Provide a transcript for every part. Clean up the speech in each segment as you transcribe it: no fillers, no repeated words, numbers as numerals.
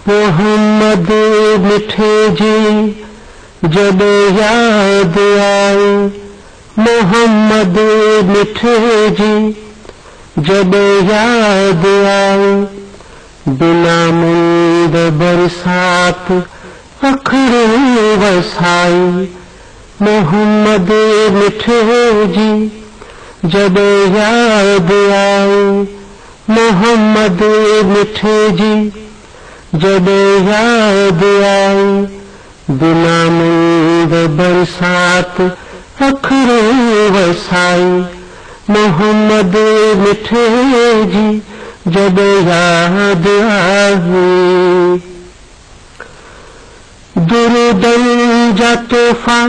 मोहम्मद मिठे जी जब याद आए, मोहम्मद मिठे जी जब याद आए, बिना मुंद बरसात अखरों वसाई। मोहम्मद मिठे जी जब याद आए, मोहम्मद मिठे जी जब याद आए, बिना मुंद बरसात अखरों वसाई। मोहम्मद मिठे जी जब याद आए, दुरुदन जा तोहफा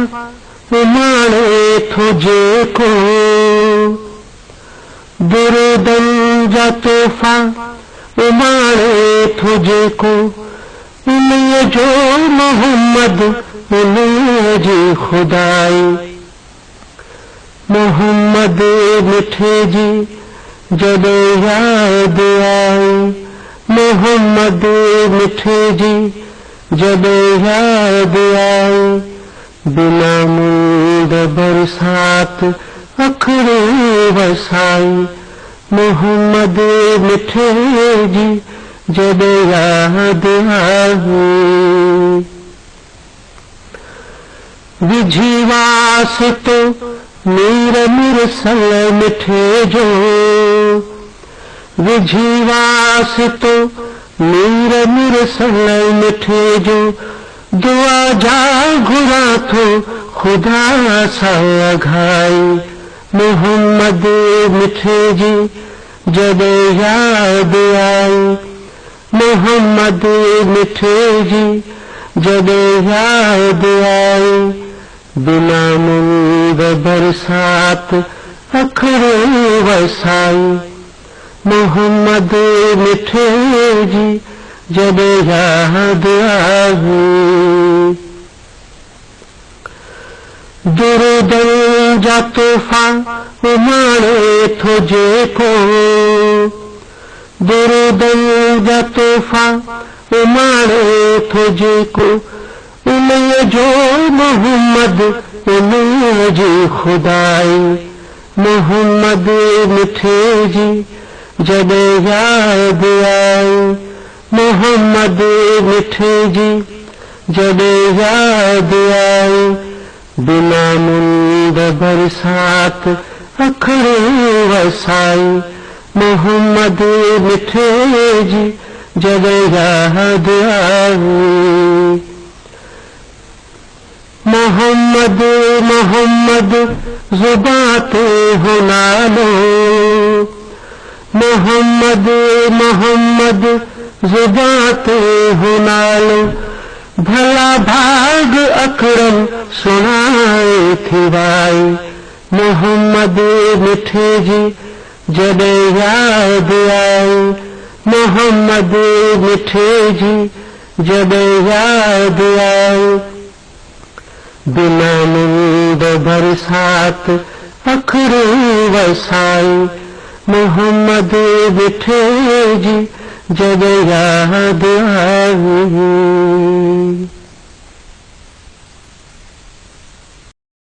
उमाड़े तुझे को, दुरुदन जा तोहफा उमाड़े तुझे को, उन्हें जो मोहम्मद उन्हें जी खुदाई। मोहम्मद मिठे जी जब याद आए, मोहम्मद मिठे जी जब याद आए, बिना मुंद बरसात अखरों वसाई। मोहम्मद मिठे जी जब याद आए, विझीवास तो मीर मुरसल मिठे जो, विझीवास तो मीर मुरसल मिठे जो, दुआ जा घुरा तो खुदा सा घाई। मोहम्मद मिठे जी जब याद आए, मोहम्मद मिठे जी जब याद आए, बिना मुंद बरसात अखरों वसाई। मोहम्मद मिठे जी जब याद आए, दुरुदन जा तोहफा उमाड़े तुझे को, दुरुदन जा तोहफा उमाड़े तुझे को, उन्हें जो मोहम्मद उन्हें जी खुदाई। मोहम्मद मिठे जी जब याद आए, मोहम्मद मिठे जी जब याद आए, बिना मुंद बरसात अखरों वसाई। मोहम्मद मिठे जी जब याद आए, मोहम्मद मोहम्मद ज़ुबाते हो नालो, मोहम्मद मोहम्मद ज़ुबाते हो नालो, भला भाग अकरम सुनाए थी भाई। मोहम्मद मिठे जी जब याद आए, मोहम्मद मिठे जी जब याद आए, बिना मुंद बरसात अखरों वसाई। मोहम्मद मिठे जी जब याद आए।